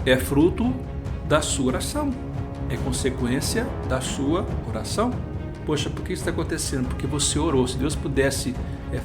é fruto da sua oração, é consequência da sua oração. Poxa, por que isso está acontecendo? Porque você orou. Se Deus pudesse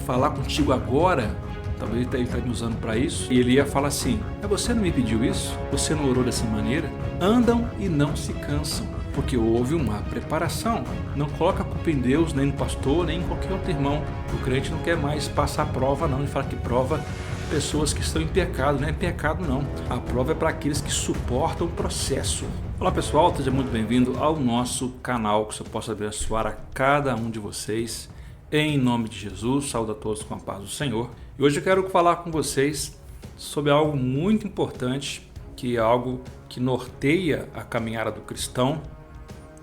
falar contigo agora, talvez Ele está me usando para isso, e Ele ia falar assim: você não me pediu isso? Você não orou dessa maneira? Andam e não se cansam, porque houve uma preparação. Não coloca a culpa em Deus, nem no pastor, nem em qualquer outro irmão. O crente não quer mais passar prova não, e fala que prova pessoas que estão em pecado. Não é pecado não, a prova é para aqueles que suportam o processo. Olá pessoal, seja muito bem-vindo ao nosso canal, que eu possa abençoar a cada um de vocês, em nome de Jesus. Saúde a todos com a paz do Senhor. E hoje eu quero falar com vocês sobre algo muito importante, que é algo que norteia a caminhada do cristão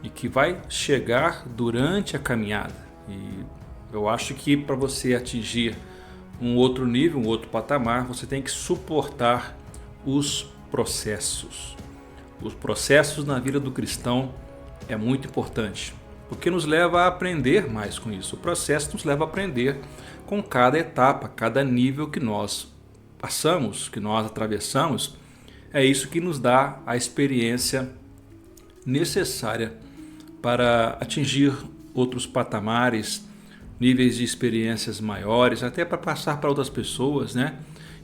e que vai chegar durante a caminhada. E eu acho que para você atingir um outro nível, um outro patamar, você tem que suportar os processos. Os processos na vida do cristão é muito importante, porque nos leva a aprender mais com isso. O processo nos leva a aprender com cada etapa, cada nível que nós passamos, que nós atravessamos. É isso que nos dá a experiência necessária para atingir outros patamares, níveis de experiências maiores, até para passar para outras pessoas, né?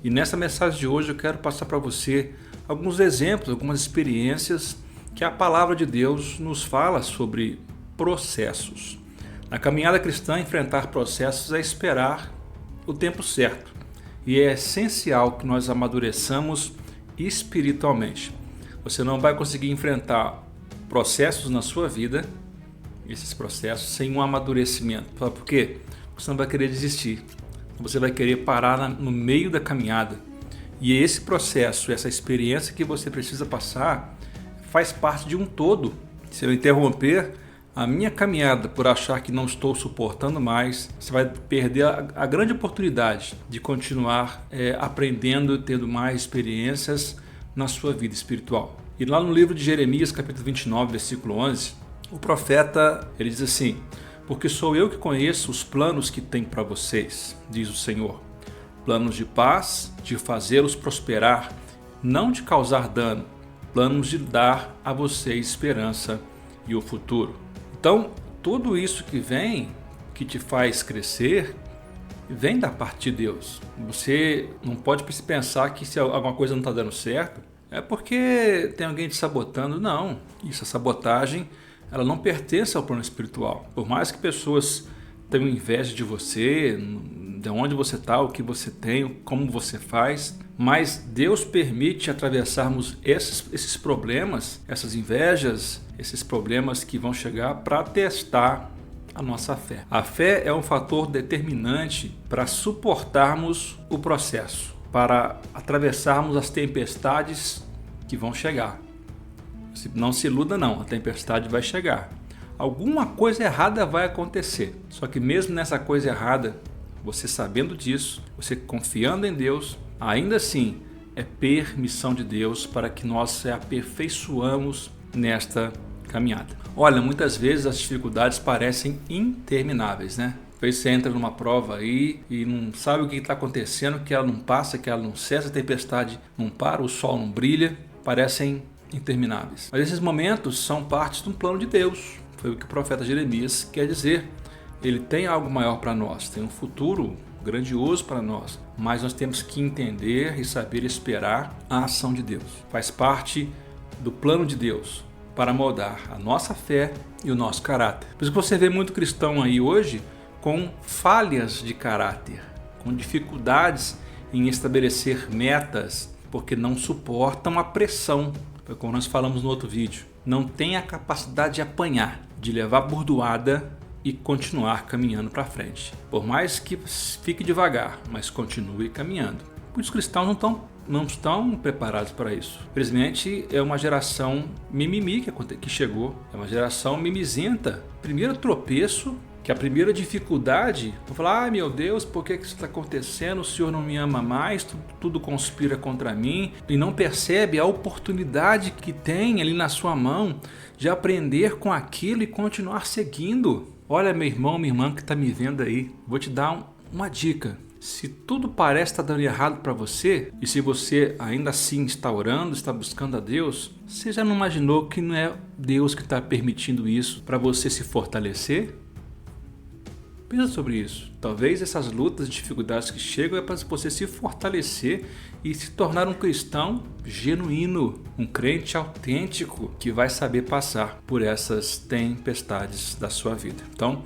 E nessa mensagem de hoje eu quero passar para você alguns exemplos, algumas experiências que a palavra de Deus nos fala sobre processos. Na caminhada cristã, enfrentar processos é esperar o tempo certo. E é essencial que nós amadureçamos espiritualmente. Você não vai conseguir enfrentar processos na sua vida, esses processos, sem um amadurecimento. Por quê? Porque você não vai querer desistir. Você vai querer parar no meio da caminhada. E esse processo, essa experiência que você precisa passar, faz parte de um todo. Se eu interromper a minha caminhada por achar que não estou suportando mais, você vai perder a grande oportunidade de continuar aprendendo, tendo mais experiências na sua vida espiritual. E lá no livro de Jeremias, capítulo 29, versículo 11, o profeta ele diz assim: porque sou eu que conheço os planos que tenho para vocês, diz o Senhor. Planos de paz, de fazê-los prosperar, não de causar dano. Planos de dar a vocês esperança e o futuro. Então, tudo isso que vem, que te faz crescer, vem da parte de Deus. Você não pode pensar que se alguma coisa não está dando certo, é porque tem alguém te sabotando. Não, isso, a sabotagem, ela não pertence ao plano espiritual. Por mais que pessoas tenham inveja de você, de onde você está, o que você tem, como você faz, mas Deus permite atravessarmos esses problemas, essas invejas, esses problemas que vão chegar para testar a nossa fé. A fé é um fator determinante para suportarmos o processo, para atravessarmos as tempestades que vão chegar. Não se iluda não, a tempestade vai chegar. Alguma coisa errada vai acontecer. Só que mesmo nessa coisa errada, você sabendo disso, você confiando em Deus, ainda assim é permissão de Deus para que nós se aperfeiçoamos nesta caminhada. Olha, muitas vezes as dificuldades parecem intermináveis, né? Talvez você entra numa prova aí e não sabe o que está acontecendo, que ela não passa, que ela não cessa, a tempestade não para, o sol não brilha, parecem intermináveis. Mas esses momentos são parte de um plano de Deus. Foi o que o profeta Jeremias quer dizer. Ele tem algo maior para nós, tem um futuro grandioso para nós, mas nós temos que entender e saber esperar a ação de Deus. Faz parte do plano de Deus para moldar a nossa fé e o nosso caráter. Por isso que você vê muito cristão aí hoje com falhas de caráter, com dificuldades em estabelecer metas, porque não suportam a pressão. Foi como nós falamos no outro vídeo. Não tem a capacidade de apanhar, de levar bordoada e continuar caminhando para frente. Por mais que fique devagar, mas continue caminhando. Os cristãos não estão preparados para isso. Infelizmente é uma geração mimimi que chegou. É uma geração mimizenta. Primeiro tropeço, que a primeira dificuldade, vou falar: meu Deus, por que isso está acontecendo? O Senhor não me ama mais, tudo conspira contra mim, e não percebe a oportunidade que tem ali na sua mão de aprender com aquilo e continuar seguindo. Olha, meu irmão, minha irmã que está me vendo aí, vou te dar uma dica. Se tudo parece estar dando errado para você, e se você ainda assim está orando, está buscando a Deus, você já não imaginou que não é Deus que está permitindo isso para você se fortalecer? Pensa sobre isso. Talvez essas lutas e dificuldades que chegam é para você se fortalecer e se tornar um cristão genuíno, um crente autêntico que vai saber passar por essas tempestades da sua vida. Então,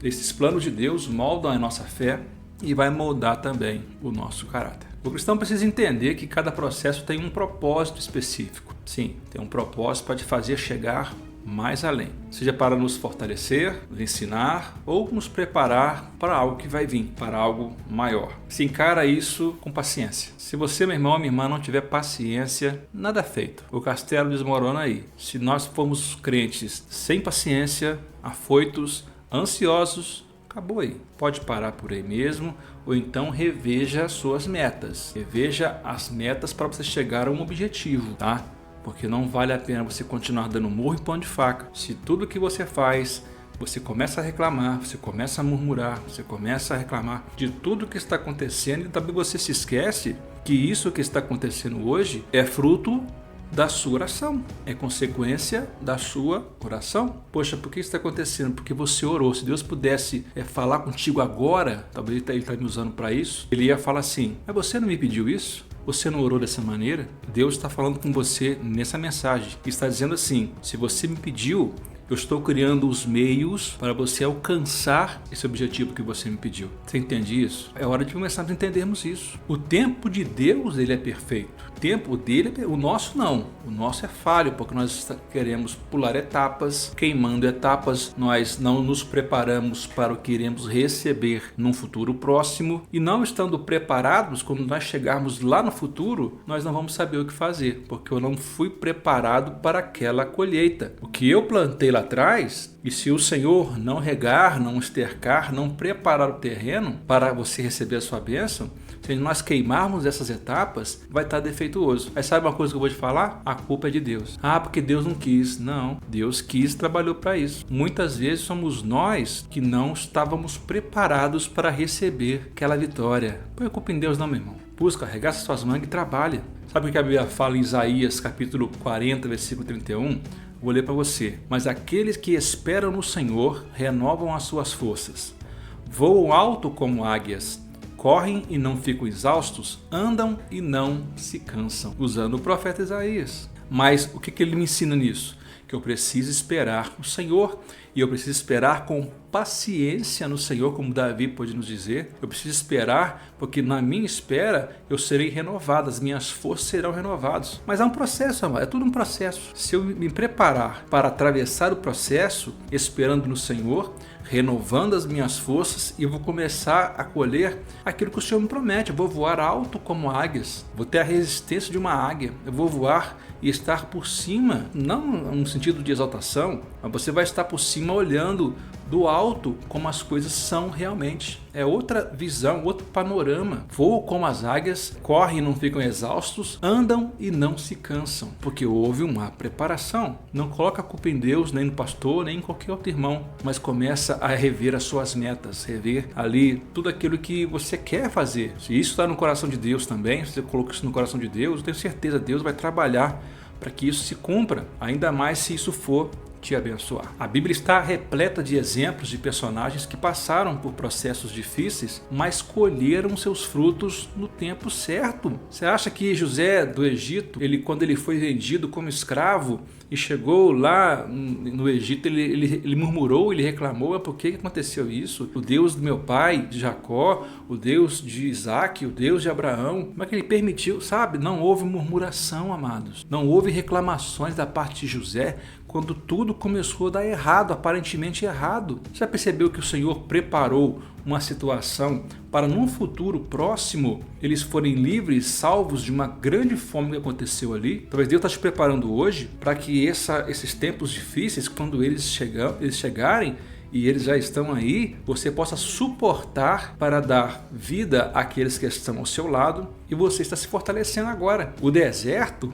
esses planos de Deus moldam a nossa fé e vai moldar também o nosso caráter. O cristão precisa entender que cada processo tem um propósito específico. Sim, tem um propósito para te fazer chegar mais além. Seja para nos fortalecer, nos ensinar ou nos preparar para algo que vai vir, para algo maior. Se encara isso com paciência. Se você, meu irmão ou minha irmã, não tiver paciência, nada é feito. O castelo desmorona aí. Se nós formos crentes sem paciência, afoitos, ansiosos, acabou aí. Pode parar por aí mesmo, ou então reveja as suas metas. Reveja as metas para você chegar a um objetivo, tá? Porque não vale a pena você continuar dando murro em ponta de faca. Se tudo que você faz, você começa a reclamar, você começa a murmurar, você começa a reclamar de tudo que está acontecendo, e também você se esquece que isso que está acontecendo hoje é fruto da sua oração, é consequência da sua oração. Poxa, por que isso está acontecendo? Porque você orou. Se Deus pudesse falar contigo agora, talvez Ele está me usando para isso, Ele ia falar assim: mas você não me pediu isso? Você não orou dessa maneira? Deus está falando com você nessa mensagem. Está dizendo assim: se você me pediu, eu estou criando os meios para você alcançar esse objetivo que você me pediu. Você entende isso? É hora de começarmos a entendermos isso. O tempo de Deus, ele é perfeito. O tempo dele, o nosso não. O nosso é falho, porque nós queremos pular etapas, queimando etapas. Nós não nos preparamos para o que iremos receber num futuro próximo. E não estando preparados, quando nós chegarmos lá no futuro, nós não vamos saber o que fazer, porque eu não fui preparado para aquela colheita. O que eu plantei lá atrás, e se o Senhor não regar, não estercar, não preparar o terreno para você receber a sua bênção, se nós queimarmos essas etapas, vai estar defeituoso. Aí sabe uma coisa que eu vou te falar? A culpa é de Deus. Ah, porque Deus não quis. Não, Deus quis e trabalhou para isso. Muitas vezes somos nós que não estávamos preparados para receber aquela vitória. Põe a culpa em Deus não, meu irmão. Busca, arregaça suas mangas e trabalha. Sabe o que a Bíblia fala em Isaías capítulo 40, versículo 31? Vou ler para você. Mas aqueles que esperam no Senhor renovam as suas forças. Voam alto como águias, correm e não ficam exaustos, andam e não se cansam. Usando o profeta Isaías. Mas o que ele me ensina nisso? Que eu preciso esperar o Senhor, e eu preciso esperar com paciência no Senhor, como Davi pode nos dizer. Eu preciso esperar, porque na minha espera eu serei renovado, as minhas forças serão renovadas. Mas é um processo, amado, é tudo um processo. Se eu me preparar para atravessar o processo, esperando no Senhor, renovando as minhas forças, e eu vou começar a colher aquilo que o Senhor me promete. Eu vou voar alto como águias, vou ter a resistência de uma águia, eu vou voar e estar por cima, não no sentido de exaltação, mas você vai estar por cima olhando do alto como as coisas são realmente. É outra visão, outro panorama. Voam como as águias, correm e não ficam exaustos, andam e não se cansam, porque houve uma preparação. Não coloca a culpa em Deus, nem no pastor, nem em qualquer outro irmão, mas começa a rever as suas metas, rever ali tudo aquilo que você quer fazer. Se isso está no coração de Deus também, se você coloca isso no coração de Deus, eu tenho certeza que Deus vai trabalhar para que isso se cumpra, ainda mais se isso for te abençoar. A Bíblia está repleta de exemplos de personagens que passaram por processos difíceis, mas colheram seus frutos no tempo certo. Você acha que José do Egito, quando ele foi vendido como escravo e chegou lá no Egito, ele murmurou, ele reclamou? Por que aconteceu isso? O Deus do meu pai, de Jacó, o Deus de Isaac, o Deus de Abraão, como é que ele permitiu? Sabe, não houve murmuração, amados. Não houve reclamações da parte de José, quando tudo começou a dar errado, aparentemente errado. Já percebeu que o Senhor preparou uma situação para num futuro próximo eles forem livres, salvos de uma grande fome que aconteceu ali? Talvez Deus está te preparando hoje para que esses tempos difíceis, quando eles chegarem, e eles já estão aí, você possa suportar para dar vida àqueles que estão ao seu lado, e você está se fortalecendo agora. O deserto,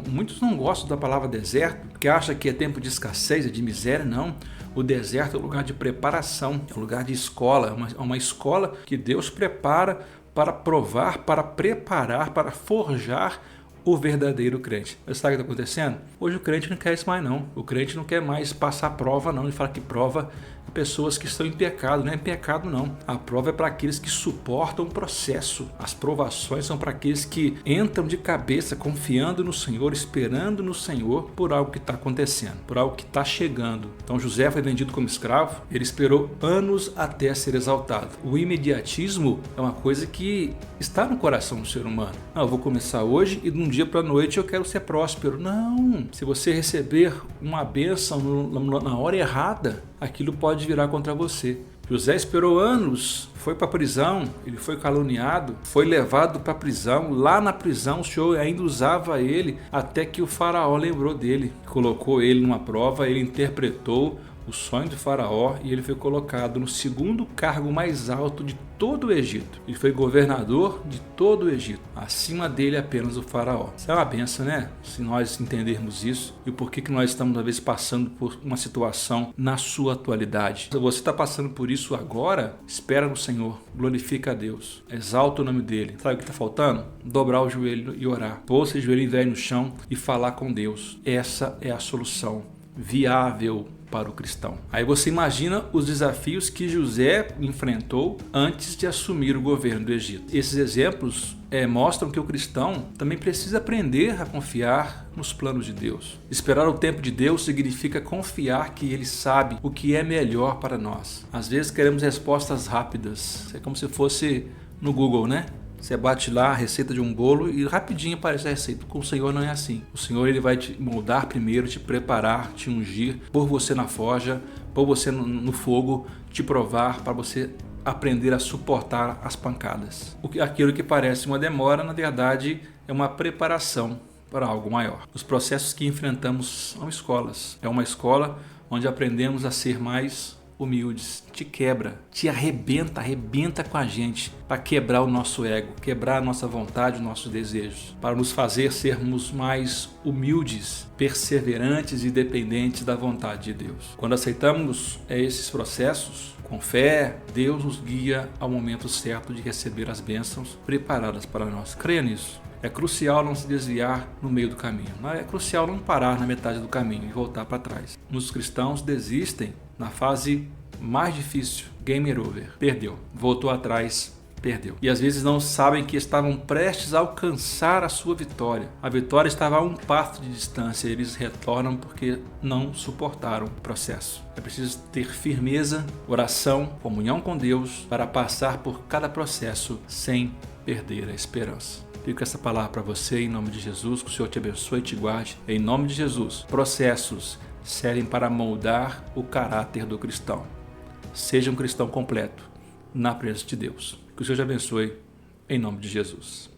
muitos não gostam da palavra deserto, porque acham que é tempo de escassez, de miséria. Não. O deserto é um lugar de preparação, é um lugar de escola, uma escola que Deus prepara para provar, para preparar, para forjar o verdadeiro crente. Mas sabe o que está acontecendo? Hoje o crente não quer isso mais não. O crente não quer mais passar prova não. Ele fala que prova é pessoas que estão em pecado. Não é pecado não. A prova é para aqueles que suportam o processo. As provações são para aqueles que entram de cabeça confiando no Senhor, esperando no Senhor por algo que está acontecendo, por algo que está chegando. Então José foi vendido como escravo. Ele esperou anos até ser exaltado. O imediatismo é uma coisa que está no coração do ser humano. Não, eu vou começar hoje e de um dia para a noite eu quero ser próspero. Não. Se você receber uma bênção na hora errada, aquilo pode virar contra você. José esperou anos, foi para a prisão, ele foi caluniado, foi levado para a prisão. Lá na prisão o Senhor ainda usava ele, até que o faraó lembrou dele, colocou ele numa prova, ele interpretou o sonho do faraó e ele foi colocado no segundo cargo mais alto de todo o Egito. Ele foi governador de todo o Egito. Acima dele apenas o faraó. Isso é uma benção, né? Se nós entendermos isso e o porquê que nós estamos, às vezes, passando por uma situação na sua atualidade. Se você está passando por isso agora, espera no Senhor, glorifica a Deus, exalta o nome dele. Sabe o que está faltando? Dobrar o joelho e orar. Pôr seu joelho em velho no chão e falar com Deus. Essa é a solução viável para o cristão. Aí você imagina os desafios que José enfrentou antes de assumir o governo do Egito. Esses exemplos mostram que o cristão também precisa aprender a confiar nos planos de Deus. Esperar o tempo de Deus significa confiar que Ele sabe o que é melhor para nós. Às vezes queremos respostas rápidas. É como se fosse no Google, né? Você bate lá a receita de um bolo e rapidinho aparece a receita. Com o Senhor não é assim. O Senhor ele vai te moldar primeiro, te preparar, te ungir, pôr você na forja, pôr você no fogo, te provar para você aprender a suportar as pancadas. Aquilo que parece uma demora, na verdade, é uma preparação para algo maior. Os processos que enfrentamos são escolas. É uma escola onde aprendemos a ser mais humildes, te quebra, te arrebenta com a gente para quebrar o nosso ego, quebrar a nossa vontade, os nossos desejos, para nos fazer sermos mais humildes, perseverantes e dependentes da vontade de Deus. Quando aceitamos esses processos com fé, Deus nos guia ao momento certo de receber as bênçãos preparadas para nós. Creia nisso. É crucial não se desviar no meio do caminho. É crucial não parar na metade do caminho e voltar para trás. Muitos cristãos desistem na fase mais difícil. Game over. Perdeu. Voltou atrás. Perdeu. E às vezes não sabem que estavam prestes a alcançar a sua vitória. A vitória estava a um passo de distância. Eles retornam porque não suportaram o processo. É preciso ter firmeza, oração, comunhão com Deus para passar por cada processo sem perder a esperança. Fico essa palavra para você em nome de Jesus, que o Senhor te abençoe e te guarde. Em nome de Jesus, processos servem para moldar o caráter do cristão. Seja um cristão completo na presença de Deus. Que o Senhor te abençoe em nome de Jesus.